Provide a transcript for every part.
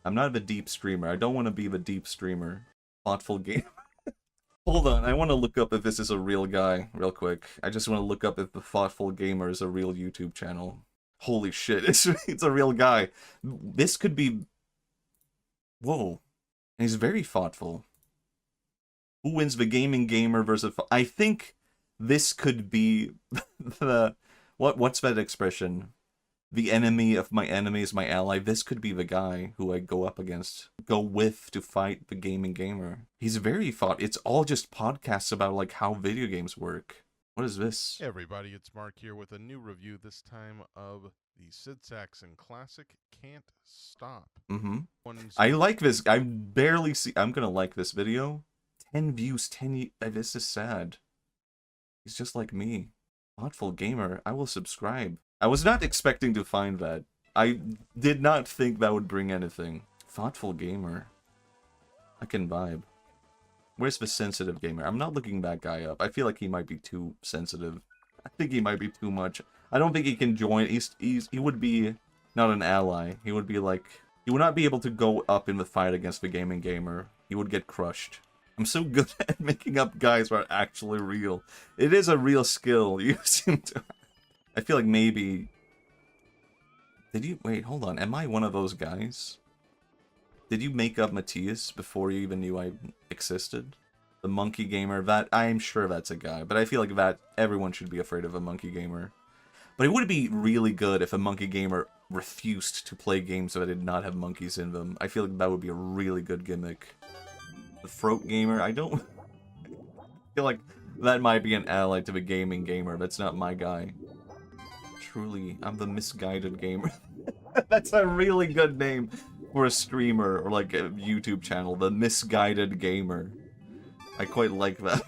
I'm not the deep streamer. I don't want to be the deep streamer. Thoughtful game. Hold on, I want to look up if this is a real guy, real quick. I just want to look up if the Thoughtful Gamer is a real YouTube channel. Holy shit, it's a real guy. This could be... Whoa. And he's very thoughtful. Who wins the gaming gamer versus... I think this could be the... What's that expression? The enemy of my enemy is my ally. This could be the guy who I go up against, go with to fight the gaming gamer. He's very thought. It's all just podcasts about like how video games work. What is this? Hey everybody, it's Mark here with a new review, this time of the Sid Saxon classic, Can't Stop. I like this. I barely see... I'm gonna like this video. 10 views, 10... This is sad. He's just like me. Thoughtful gamer. I will subscribe. I was not expecting to find that. I did not think that would bring anything. Thoughtful gamer. I can vibe. Where's the sensitive gamer? I'm not looking that guy up. I feel like he might be too sensitive. I think he might be too much. I don't think he can join. He would be not an ally. He would be like... He would not be able to go up in the fight against the gaming gamer. He would get crushed. I'm so good at making up guys who are actually real. It is a real skill. You seem to... I feel like maybe... Did you... Wait, hold on. Am I one of those guys? Did you make up Matthias before you even knew I existed? The monkey gamer, that... I'm sure that's a guy. But I feel like that... Everyone should be afraid of a monkey gamer. But it would be really good if a monkey gamer refused to play games that did not have monkeys in them. I feel like that would be a really good gimmick. The throat gamer, I don't... I feel like that might be an ally to the gaming gamer. That's not my guy. Truly, I'm the misguided gamer. That's a really good name for a streamer or like a YouTube channel. The misguided gamer. I quite like that.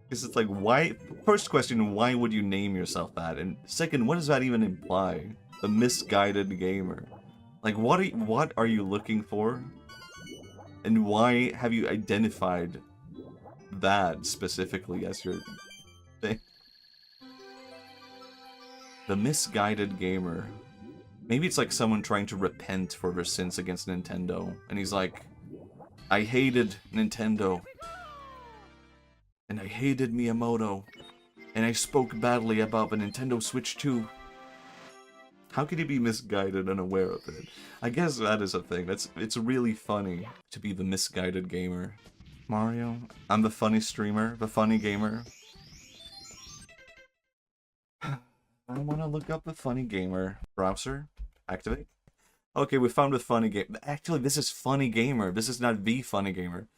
Because it's like, why... First question, why would you name yourself that? And second, what does that even imply? The misguided gamer. Like, what are you looking for? And why have you identified that specifically as your thing? The misguided gamer. Maybe it's like someone trying to repent for their sins against Nintendo. And he's like, I hated Nintendo. And I hated Miyamoto. And I spoke badly about the Nintendo Switch 2. How could he be misguided and aware of it? I guess that is a thing. It's really funny to be the misguided gamer. Mario, I'm the funny streamer, the funny gamer. I want to look up the funny gamer. Browser, activate. Okay, we found the funny game. Actually, this is funny gamer. This is not the funny gamer.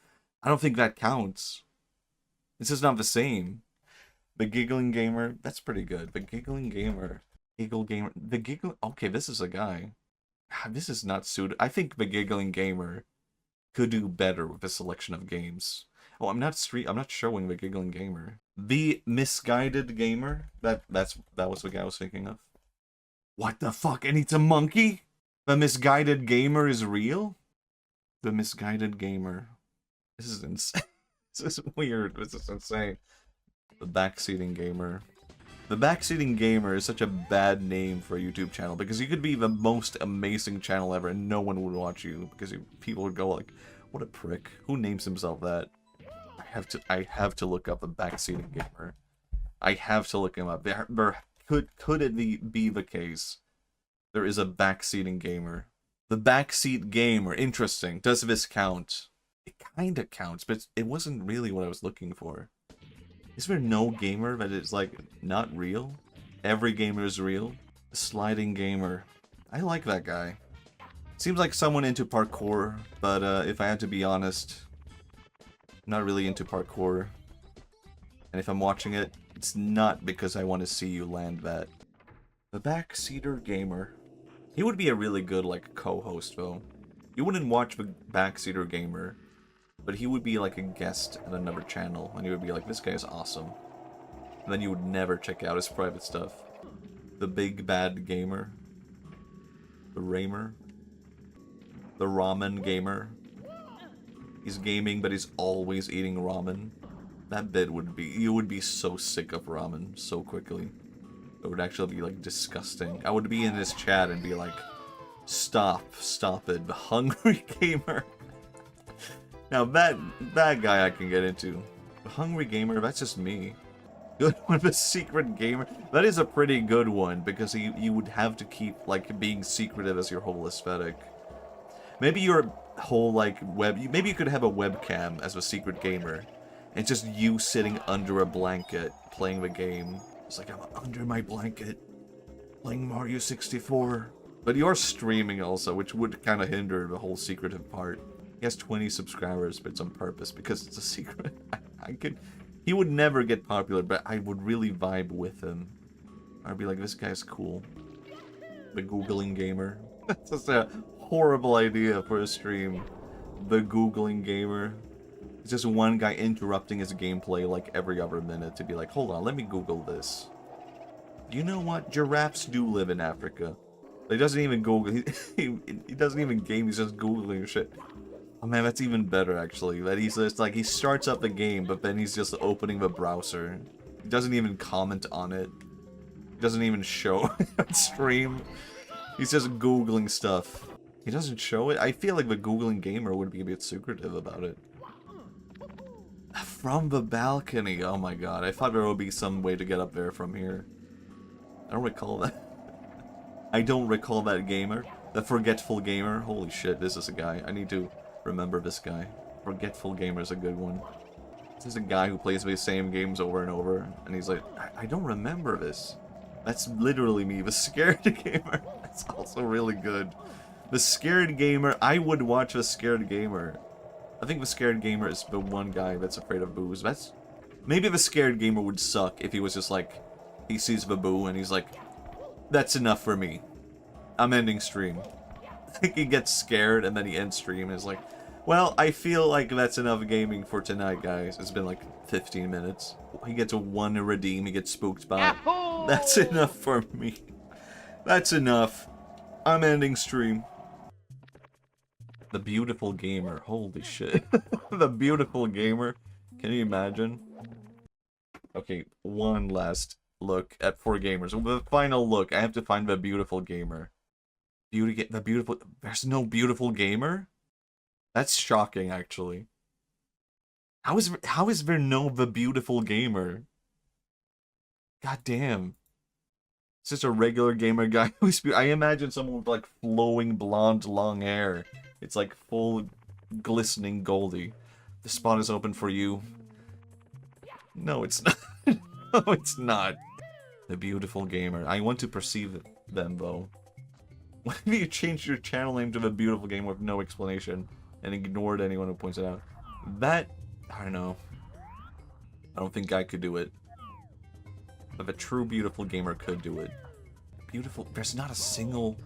I don't think that counts. This is not the same. The giggling gamer, that's pretty good. The giggling gamer. Giggle gamer. The giggle. Okay, this is a guy. This is not suited. I think the giggling gamer could do better with a selection of games. Oh, I'm not showing the giggling gamer. The misguided gamer. That was the guy I was thinking of. What the fuck? And it's a monkey? The misguided gamer is real? The misguided gamer. This is insane. This is weird. This is insane. The backseating gamer. The backseating gamer is such a bad name for a YouTube channel because you could be the most amazing channel ever and no one would watch you because people would go like, what a prick. Who names himself that? I have to look up the backseating gamer. I have to look him up. Could it be the case? There is a backseating gamer. The backseat gamer. Interesting. Does this count? It kinda counts, but it wasn't really what I was looking for. Is there no gamer that is, like, not real? Every gamer is real? The sliding gamer. I like that guy. Seems like someone into parkour, but if I had to be honest, I'm not really into parkour. And if I'm watching it, it's not because I want to see you land that. The backseater gamer. He would be a really good, like, co-host, though. You wouldn't watch the backseater gamer, but he would be like a guest at another channel, and you would be like, this guy is awesome. And then you would never check out his private stuff. The big bad gamer. The Raymer. The ramen gamer. He's gaming, but he's always eating ramen. That bit would be... You would be so sick of ramen so quickly. It would actually be, like, disgusting. I would be in his chat and be like, Stop it. The Hungry Gamer. Now that guy I can get into. The Hungry Gamer, that's just me. Good one, the Secret Gamer. That is a pretty good one, because you would have to keep, like, being secretive as your whole aesthetic. Maybe your whole, like, maybe you could have a webcam as a Secret Gamer. And just you sitting under a blanket, playing the game. It's like, I'm under my blanket, playing Mario 64. But you're streaming also, which would kind of hinder the whole secretive part. He has 20 subscribers, but it's on purpose, because it's a secret. He would never get popular, but I would really vibe with him. I'd be like, this guy's cool. The Googling Gamer. That's just a horrible idea for a stream. The Googling Gamer. It's just one guy interrupting his gameplay like every other minute to be like, hold on, let me Google this. You know what? Giraffes do live in Africa. He doesn't even Google. He doesn't even game. He's just Googling shit. Oh man, that's even better actually. That he's just like, he starts up the game, but then he's just opening the browser. He doesn't even comment on it. He doesn't even show on stream. He's just Googling stuff. He doesn't show it. I feel like the Googling Gamer would be a bit secretive about it. From the balcony. Oh my god. I thought there would be some way to get up there from here. I don't recall that. I don't recall that gamer. The Forgetful Gamer. Holy shit, this is a guy. I need to remember this guy. Forgetful Gamer is a good one. This is a guy who plays the same games over and over. And he's like, I don't remember this. That's literally me. The Scared Gamer. That's also really good. The Scared Gamer. I would watch The Scared Gamer. I think The Scared Gamer is the one guy that's afraid of boos. That's... Maybe The Scared Gamer would suck if he was just like... He sees the boo and he's like... That's enough for me. I'm ending stream. He gets scared and then he ends stream and is like... Well, I feel like that's enough gaming for tonight, guys. It's been like 15 minutes. He gets a 1 to redeem. He gets spooked by it. That's enough for me. That's enough. I'm ending stream. The Beautiful Gamer. Holy shit. The Beautiful Gamer. Can you imagine? Okay, one last look at 4 gamers. The final look. I have to find the Beautiful Gamer. The beautiful... There's no Beautiful Gamer? That's shocking, actually. How is there no The Beautiful Gamer? God damn. It's just a regular gamer guy who's... I imagine someone with, like, flowing blonde long hair. It's, like, full glistening goldy. The spot is open for you. No, it's not. No, it's not. The Beautiful Gamer. I want to perceive them, though. Why have you changed your channel name to The Beautiful Gamer with no explanation and ignored anyone who points it out? That... I don't know. I don't think I could do it. But a true Beautiful Gamer could do it. Beautiful... There's not a single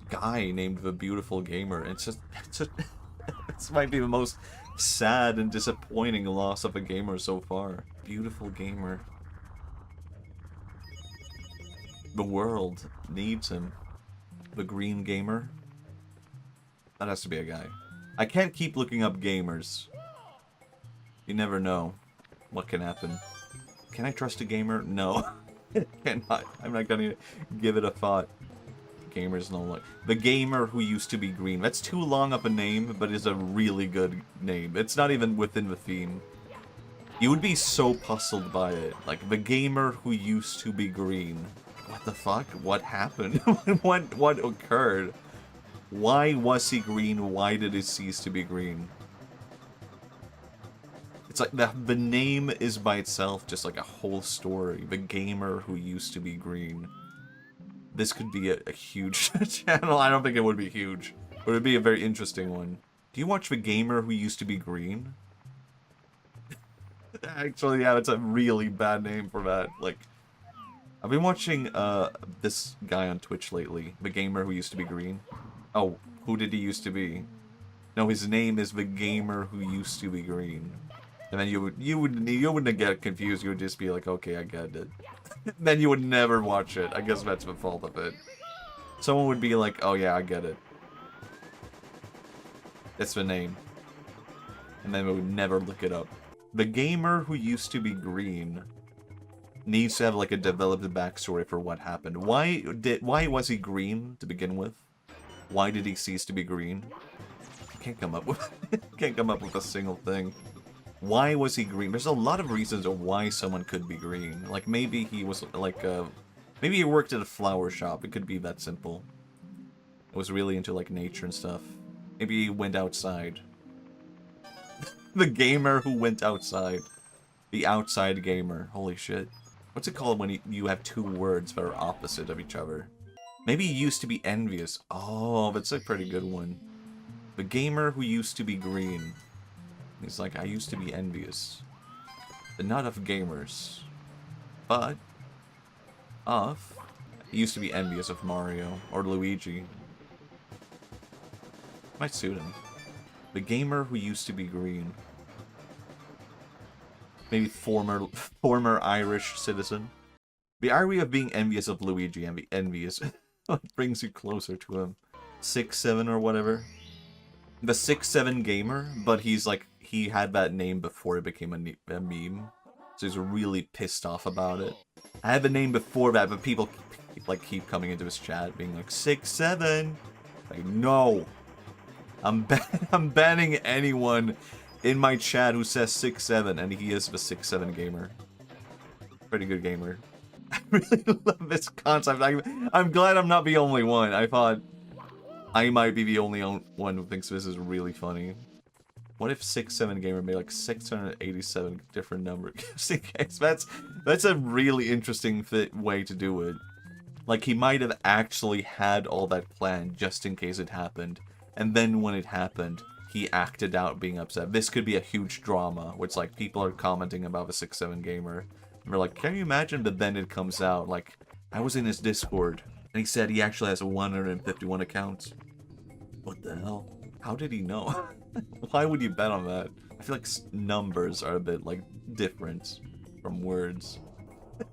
guy named The Beautiful Gamer. It's just... This might be the most sad and disappointing loss of a gamer so far. Beautiful Gamer. The world needs him. The Green Gamer. That has to be a guy. I can't keep looking up gamers. You never know what can happen. Can I trust a gamer? No. Cannot. I'm not gonna give it a thought. Gamers no like. The Gamer Who Used to Be Green. That's too long of a name, but it's a really good name. It's not even within the theme. You would be so puzzled by it. Like, the Gamer Who Used to Be Green. What the fuck? What happened? What occurred? Why was he green? Why did it cease to be green? It's like the name is by itself just like a whole story. The Gamer Who Used to Be Green. This could be a huge channel. I don't think it would be huge, but it would be a very interesting one. Do you watch The Gamer Who Used to Be Green? Actually, yeah, that's a really bad name for that. Like, I've been watching this guy on Twitch lately. The Gamer Who Used to Be Green. Oh, who did he used to be? No, his name is The Gamer Who Used to Be Green. And then you wouldn't get confused. You would just be like, okay, I get it. Then you would never watch it. I guess that's the fault of it. Someone would be like, oh yeah, I get it. That's the name. And then we would never look it up. The Gamer Who Used to Be Green needs to have like a developed backstory for what happened. Why was he green to begin with? Why did he cease to be green? Can't come up with can't come up with a single thing. Why was he green? There's a lot of reasons of why someone could be green. Like maybe he was like maybe he worked at a flower shop. It could be that simple. Was really into like nature and stuff. Maybe he went outside. The gamer who went outside. The outside gamer. Holy shit. What's it called when you have two words that are opposite of each other? Maybe he used to be envious. Oh, that's a pretty good one. The gamer who used to be green. He's like, I used to be envious. But not of gamers. But of... He used to be envious of Mario or Luigi. Might suit him. The gamer who used to be green. Maybe former Irish citizen. The irony of being envious of Luigi and be envious brings you closer to him. 6'7" or whatever. The 6'7" gamer, but he's like, he had that name before it became a meme. So he's really pissed off about it. I had the name before that, but people like keep coming into his chat being like, 6'7". Like, no. I'm banning anyone in my chat who says 6'7", and he is the 6'7" gamer. Pretty good gamer. I really love this concept. I'm glad I'm not the only one. I thought I might be the only one who thinks this is really funny. What if 6'7" gamer made like 687 different numbers just in case? That's a really interesting way to do it. Like he might have actually had all that planned just in case it happened. And then when it happened, he acted out being upset. This could be a huge drama, which like people are commenting about the 6'7" gamer. And they're like, can you imagine? But then it comes out, like, I was in his Discord, and he said he actually has 151 accounts. What the hell? How did he know? Why would you bet on that? I feel like numbers are a bit, like, different from words.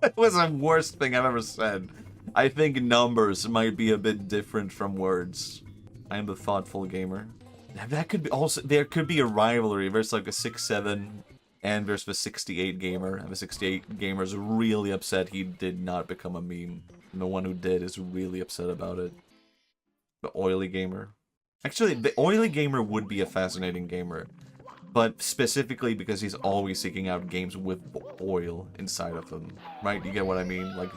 It was the worst thing I've ever said. I think numbers might be a bit different from words. I am the thoughtful gamer. That could be also, there could be a rivalry versus like a 6'7" and versus the 68 gamer. And the 68 gamer is really upset he did not become a meme. And the one who did is really upset about it. The oily gamer. Actually, the oily gamer would be a fascinating gamer. But specifically because he's always seeking out games with oil inside of them. Right? You get what I mean? Like,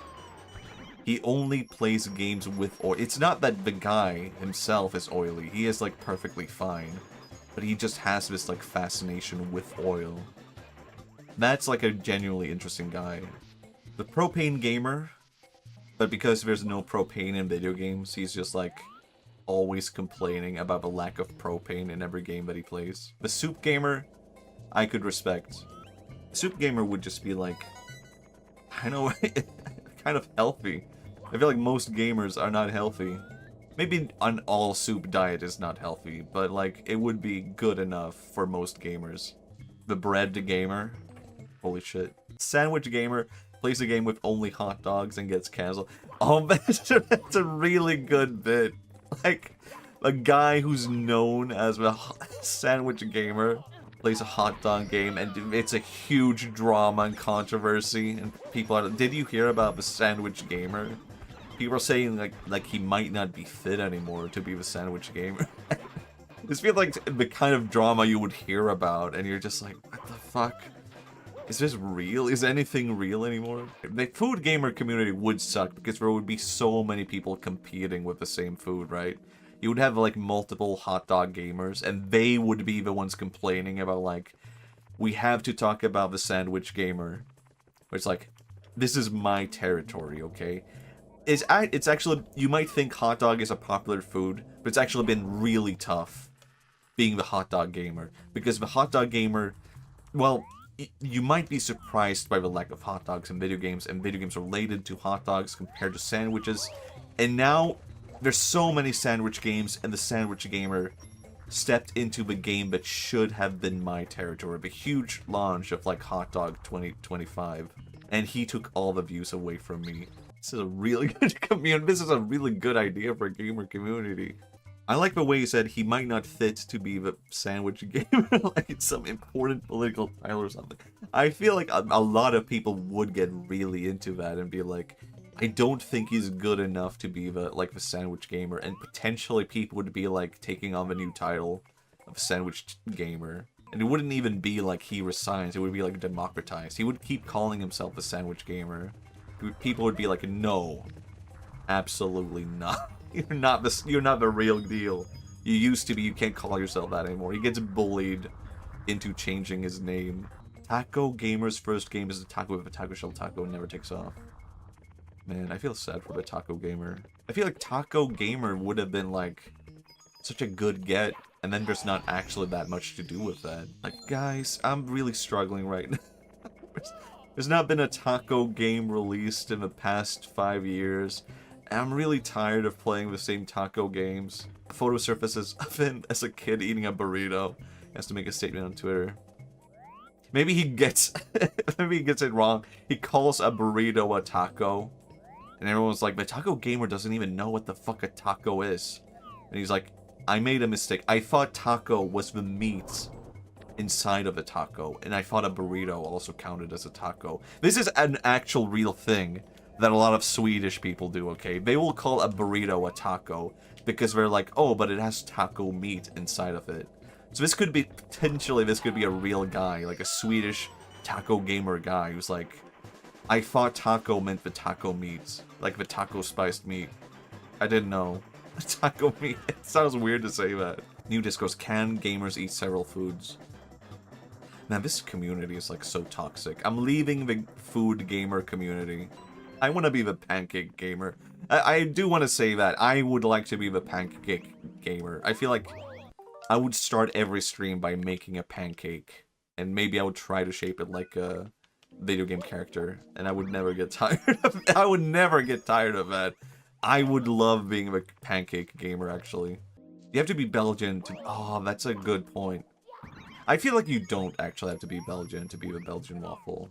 he only plays games with oil. It's not that the guy himself is oily. He is, like, perfectly fine. But he just has this, like, fascination with oil. That's, like, a genuinely interesting guy. The propane gamer. But because there's no propane in video games, he's just, like, always complaining about the lack of propane in every game that he plays. The soup gamer, I could respect. Soup gamer would just be, like, I know, kind of healthy. I feel like most gamers are not healthy. Maybe an all-soup diet is not healthy, but, like, it would be good enough for most gamers. The bread gamer. Holy shit. Sandwich gamer plays a game with only hot dogs and gets canceled. Oh, that's a really good bit. Like, a guy who's known as a sandwich gamer plays a hot dog game, and it's a huge drama and controversy, and people are... Did you hear about the sandwich gamer? People are saying, like he might not be fit anymore to be the sandwich gamer. This feels like the kind of drama you would hear about, and you're just like, what the fuck? Is this real? Is anything real anymore? The food gamer community would suck, because there would be so many people competing with the same food, right? You would have, like, multiple hot dog gamers, and they would be the ones complaining about, like, we have to talk about the sandwich gamer. Where it's like, this is my territory, okay? It's actually, you might think hot dog is a popular food, but it's actually been really tough being the hot dog gamer. Because the hot dog gamer, well, you might be surprised by the lack of hot dogs in video games, and video games related to hot dogs compared to sandwiches. And now, there's so many sandwich games, and the sandwich gamer stepped into the game that should have been my territory. The huge launch of, like, Hot Dog 2025. And he took all the views away from me. This is a really good community. This is a really good idea for a gamer community. I like the way he said he might not fit to be the sandwich gamer, like it's some important political title or something. I feel like a lot of people would get really into that and be like, I don't think he's good enough to be the sandwich gamer, and potentially people would be like taking on the new title of sandwich gamer. And it wouldn't even be like he resigns, it would be like democratized. He would keep calling himself a sandwich gamer. People would be like, no, absolutely not. You're not the real deal. You used to be, you can't call yourself that anymore. He gets bullied into changing his name. Taco Gamer's first game is a taco with a taco shell taco and never takes off. Man, I feel sad for the Taco Gamer. I feel like Taco Gamer would have been, like, such a good get, and then there's not actually that much to do with that. Like, guys, I'm really struggling right now. There's not been a taco game released in the past 5 years, and I'm really tired of playing the same taco games. A photo surfaces of him as a kid eating a burrito. He has to make a statement on Twitter. Maybe he gets maybe he gets it wrong. He calls a burrito a taco. And everyone's like, the Taco Gamer doesn't even know what the fuck a taco is. And he's like, I made a mistake. I thought taco was the meat inside of a taco. And I thought a burrito also counted as a taco. This is an actual real thing that a lot of Swedish people do, okay? They will call a burrito a taco because they're like, oh, but it has taco meat inside of it. So this could be, potentially, this could be a real guy, like a Swedish Taco Gamer guy who's like, I thought taco meant the taco meat, like the taco spiced meat. I didn't know. Taco meat. It sounds weird to say that. New discourse, can gamers eat several foods? Man, this community is like so toxic. I'm leaving the food gamer community. I want to be the pancake gamer. I do want to say that. I would like to be the pancake gamer. I feel like I would start every stream by making a pancake. And maybe I would try to shape it like a video game character, and I would never get tired of it. I would never get tired of that. I would love being a pancake gamer, actually. You have to be Belgian to... Oh, that's a good point. I feel like you don't actually have to be Belgian to be the Belgian waffle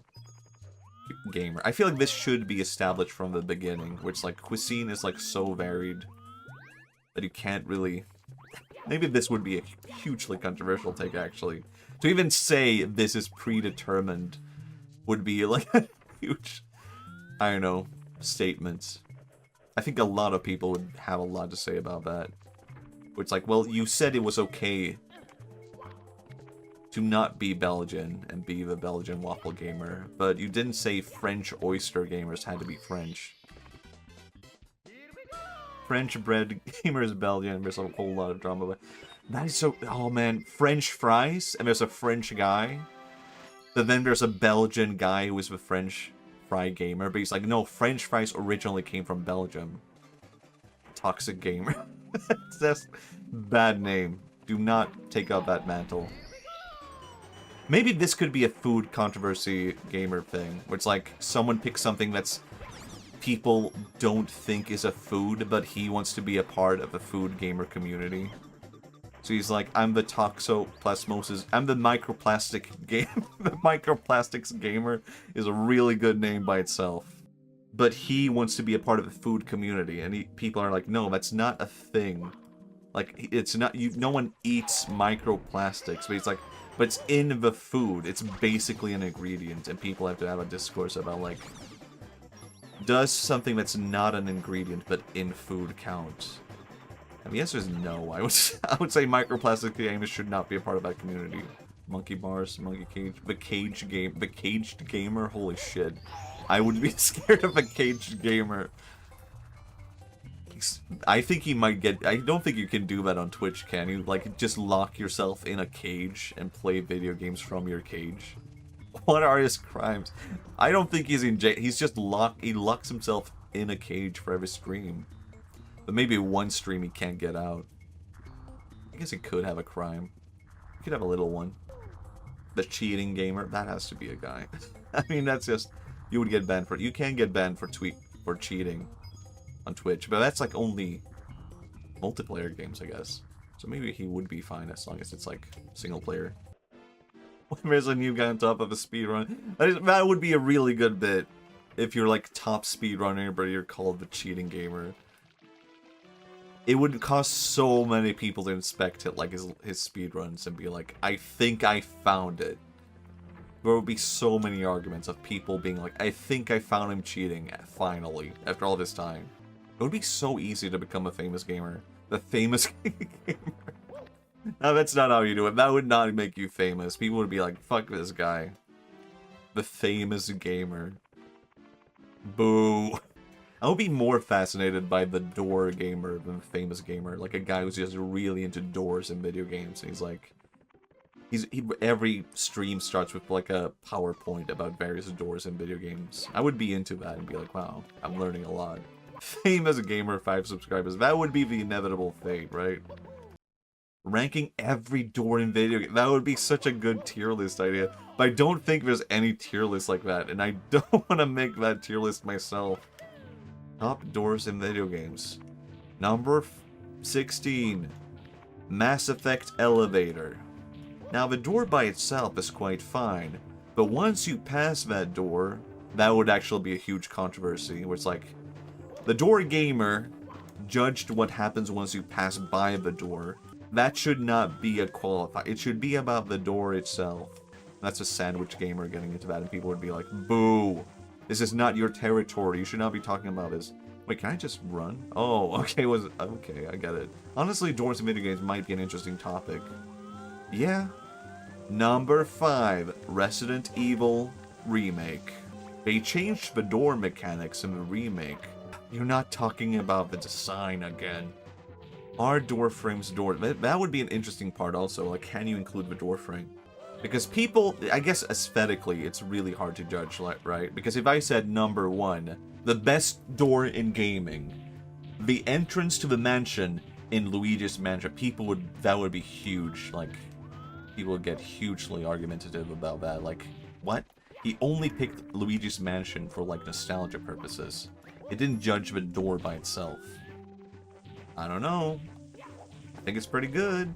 gamer. I feel like this should be established from the beginning, which, like, cuisine is, like, so varied that you can't really... Maybe this would be a hugely controversial take, actually. To even say this is predetermined would be like a huge, I don't know, statement. I think a lot of people would have a lot to say about that. It's like, well, you said it was okay to not be Belgian and be the Belgian waffle gamer, but you didn't say French oyster gamers had to be French. French bread gamers Belgian, there's a whole lot of drama, but that is so, oh man, French fries, and there's a French guy. But then there's a Belgian guy who is the French fry gamer, but he's like, no, French fries originally came from Belgium. Toxic gamer. That's bad name. Do not take up that mantle. Maybe this could be a food controversy gamer thing, where it's like someone picks something that's people don't think is a food, but he wants to be a part of a food gamer community. So he's like, I'm the toxoplasmosis, I'm the microplastic game. The microplastics gamer is a really good name by itself. But he wants to be a part of the food community, and people are like, no, that's not a thing. Like, it's not, no one eats microplastics, but he's like, but it's in the food. It's basically an ingredient, and people have to have a discourse about, like, does something that's not an ingredient but in food count? And the answer is no. I would say microplastic gamers should not be a part of that community. Monkey bars, monkey cage, the caged gamer. Holy shit! I would be scared of a caged gamer. I think he might get. I don't think you can do that on Twitch, can you? Like, just lock yourself in a cage and play video games from your cage. What are his crimes? I don't think he's in jail. He's just locked. He locks himself in a cage for every stream. But maybe one stream he can't get out. I guess he could have a crime. He could have a little one. The cheating gamer. That has to be a guy. I mean, that's just... You would get banned for it. You can get banned for cheating on Twitch. But that's like only multiplayer games, I guess. So maybe he would be fine as long as it's like single player. There's a new guy on top of a speedrun. That would be a really good bit. If you're like top speedrunner, but you're called the cheating gamer. It would cost so many people to inspect it, like his speedruns and be like, I think I found it. there would be so many arguments of people being like, I think I found him cheating, finally, after all this time. It would be so easy to become a famous gamer. The famous gamer. No, that's not how you do it. That would not make you famous. People would be like, fuck this guy. The famous gamer. Boo. I would be more fascinated by the door gamer than the famous gamer. Like a guy who's just really into doors in video games. And he's like... every stream starts with like a PowerPoint about various doors in video games. I would be into that and be like, wow, I'm learning a lot. Famous gamer, 5 subscribers. That would be the inevitable fate, right? Ranking every door in video game. That would be such a good tier list idea. But I don't think there's any tier list like that. And I don't want to make that tier list myself. Top doors in video games. Number 16. Mass Effect Elevator. Now, the door by itself is quite fine, but once you pass that door, that would actually be a huge controversy, where it's like, the door gamer judged what happens once you pass by the door. That should not be a qualifier. It should be about the door itself. That's a sandwich gamer getting into that, and people would be like, boo! This is not your territory, you should not be talking about this. Wait, can I just run? Oh, okay, okay, I get it. Honestly, doors in video games might be an interesting topic. Yeah. Number 5, Resident Evil Remake. They changed the door mechanics in the remake. You're not talking about the design again. Are door frames door? That would be an interesting part also. Like, can you include the door frame? Because people, I guess aesthetically, it's really hard to judge, right? Because if I said number 1, the best door in gaming, the entrance to the mansion in Luigi's Mansion, that would be huge. Like, people would get hugely argumentative about that. Like, what? He only picked Luigi's Mansion for, like, nostalgia purposes. It didn't judge the door by itself. I don't know. I think it's pretty good.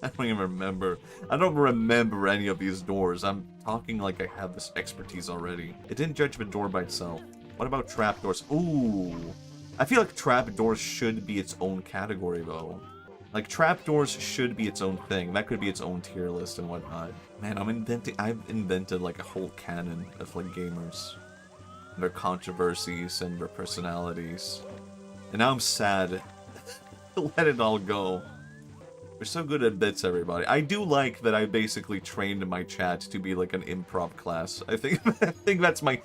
I don't even remember. I don't remember any of these doors. I'm talking like I have this expertise already. It didn't judge the door by itself. What about trapdoors? Ooh. I feel like trapdoors should be its own category, though. Like, trapdoors should be its own thing. That could be its own tier list and whatnot. Man, I've invented, like, a whole canon of, like, gamers. Their controversies and their personalities. And now I'm sad to let it all go. We're so good at bits, everybody. I do like that I basically trained my chat to be, like, an improv class. I think that's my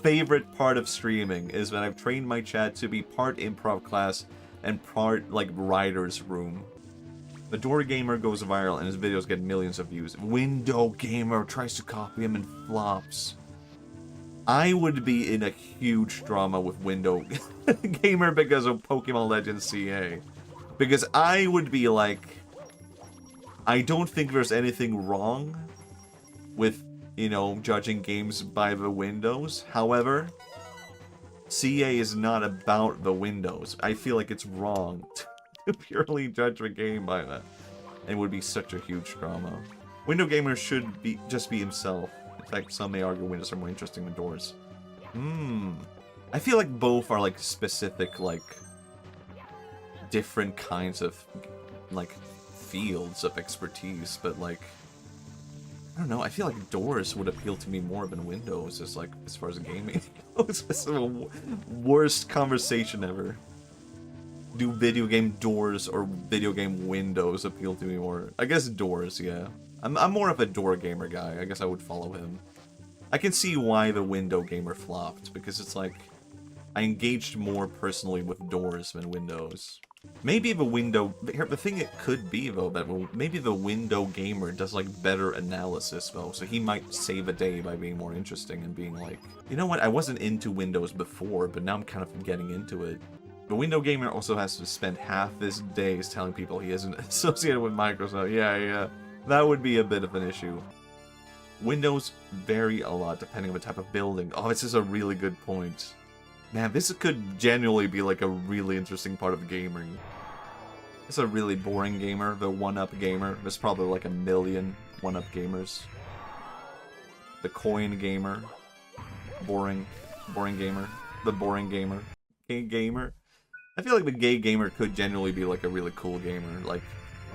favorite part of streaming, is that I've trained my chat to be part improv class and part, like, writer's room. The door gamer goes viral and his videos get millions of views. Window gamer tries to copy him and flops. I would be in a huge drama with Window gamer because of Pokemon Legends CA. Because I would be like, I don't think there's anything wrong with, you know, judging games by the windows. However, CA is not about the windows. I feel like it's wrong to purely judge a game by that. It would be such a huge drama. Window gamer should just be himself. In fact, some may argue windows are more interesting than doors. I feel like both are like specific, like, different kinds of, like, fields of expertise, but like, I don't know, I feel like doors would appeal to me more than windows, as like, as far as gaming goes. It's the worst conversation ever. Do video game doors or video game windows appeal to me more? I guess doors, yeah. I'm more of a door gamer guy. I guess I would follow him. I can see why the window gamer flopped, because it's like, I engaged more personally with doors than windows. Maybe the window... The thing it could be, though, that maybe the window gamer does, like, better analysis, though, so he might save a day by being more interesting and being like, you know what, I wasn't into windows before, but now I'm kind of getting into it. The window gamer also has to spend half his days telling people he isn't associated with Microsoft. Yeah, that would be a bit of an issue. Windows vary a lot depending on the type of building. Oh, this is a really good point. Man, this could genuinely be like a really interesting part of gaming. It's a really boring gamer, the one-up gamer. There's probably like a million one-up gamers. The coin gamer. Boring gamer. The boring gamer. Gay gamer. I feel like the gay gamer could genuinely be like a really cool gamer. Like,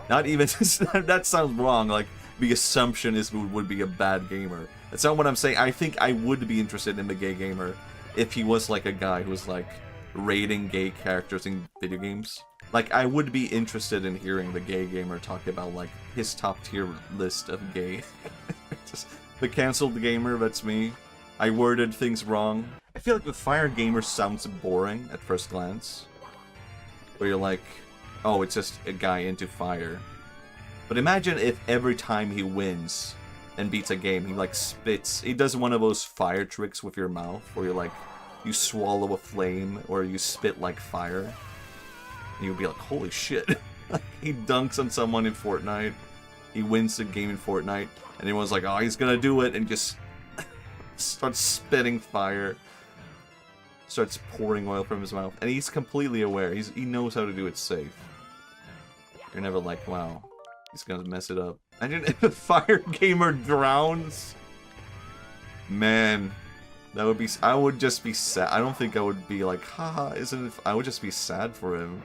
not even, that sounds wrong. Like, the assumption is would be a bad gamer. That's not what I'm saying. I think I would be interested in the gay gamer if he was like a guy who's like rating gay characters in video games. Like, I would be interested in hearing the gay gamer talk about like his top tier list of gay. Just the cancelled gamer, that's me. I worded things wrong. I feel like the fire gamer sounds boring at first glance. Where you're like, oh, it's just a guy into fire. But imagine if every time he wins and beats a game, he like spits. He does one of those fire tricks with your mouth, where you're like, you swallow a flame, or you spit like fire. And you'll be like, holy shit. Like, he dunks on someone in Fortnite. He wins the game in Fortnite. And everyone's like, oh, he's gonna do it. And just starts spitting fire. Starts pouring oil from his mouth. And he's completely aware. He knows how to do it safe. You're never like, wow, he's gonna mess it up. Imagine if a fire gamer drowns. Man, that would be... I would just be sad. I don't think I would be like, haha, isn't it... I would just be sad for him.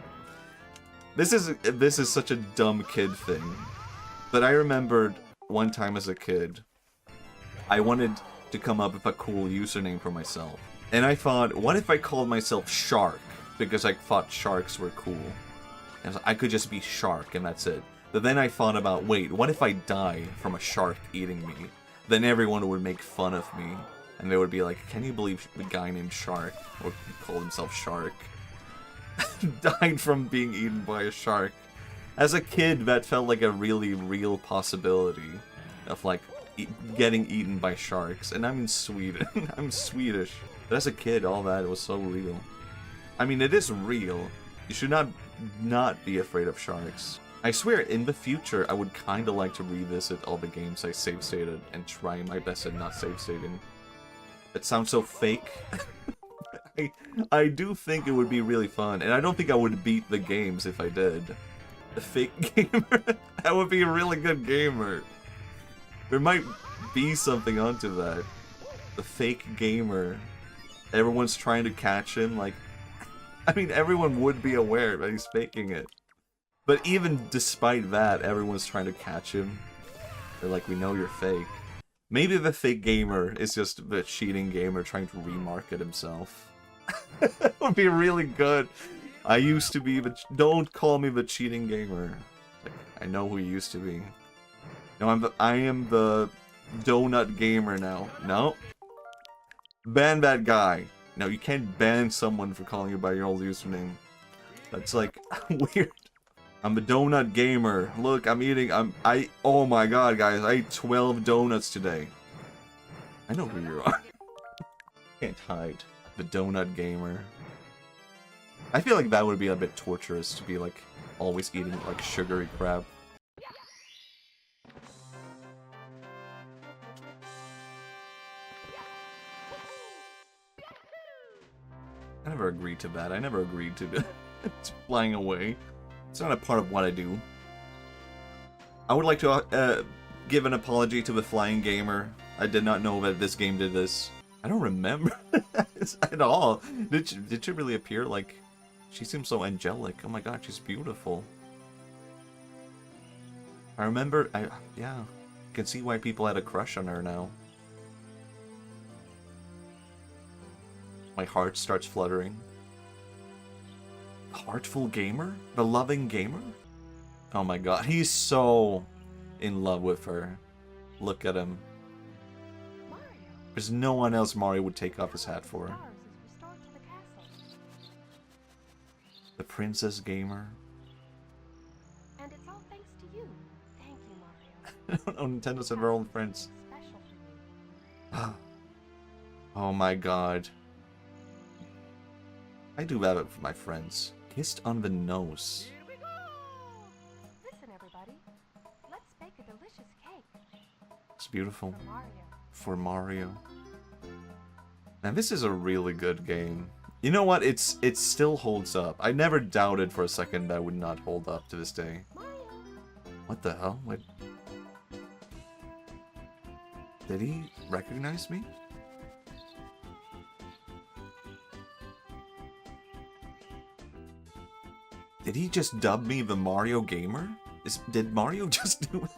This is such a dumb kid thing. But I remembered one time as a kid, I wanted to come up with a cool username for myself. And I thought, what if I called myself Shark? Because I thought sharks were cool. And I could just be Shark and that's it. But then I thought about, wait, what if I die from a shark eating me? Then everyone would make fun of me. And they would be like, can you believe the guy named Shark, or called himself Shark, died from being eaten by a shark? As a kid, that felt like a really real possibility of like getting eaten by sharks. And I'm in Sweden. I'm Swedish. But as a kid, all that was so real. I mean, it is real. You should not be afraid of sharks. I swear, in the future, I would kind of like to revisit all the games I save-stated and try my best at not save-stating. That sounds so fake. I do think it would be really fun, and I don't think I would beat the games if I did. A fake gamer? That would be a really good gamer. There might be something onto that. The fake gamer. Everyone's trying to catch him, like... I mean, everyone would be aware that he's faking it. But even despite that, everyone's trying to catch him. They're like, we know you're fake. Maybe the fake gamer is just the cheating gamer trying to remarket himself. That would be really good. I used to be the... Don't call me the cheating gamer. Like, I know who you used to be. No, I am the donut gamer now. No. Ban that guy. No, you can't ban someone for calling you by your old username. That's like weird. I'm the donut gamer. Look, I'm eating. Oh my god, guys! I ate 12 donuts today. I know who you are. Can't hide. The donut gamer. I feel like that would be a bit torturous to be like always eating like sugary crap. I never agreed to that. I never agreed to flying away. It's not a part of what I do. I would like to give an apology to the flying gamer. I did not know that this game did this. I don't remember at all. Did she really appear? Like, she seems so angelic. Oh my god, she's beautiful. I remember, yeah. I can see why people had a crush on her now. My heart starts fluttering. Heartful gamer? The loving gamer? Oh my god, he's so in love with her. Look at him. Mario. There's no one else Mario would take off his hat for. The princess gamer. And it's all thanks to you. Thank you, Mario. Oh, Nintendo's have their own friends. Oh my god. I do that with my friends. Kissed on the nose. Here we go! Listen, everybody. Let's bake a delicious cake. It's beautiful. For Mario. For Mario. Now this is a really good game. You know what? It still holds up. I never doubted for a second that it would not hold up to this day. Mario. What the hell? What? Did he recognize me? Did he just dub me the Mario gamer? Did Mario just do it?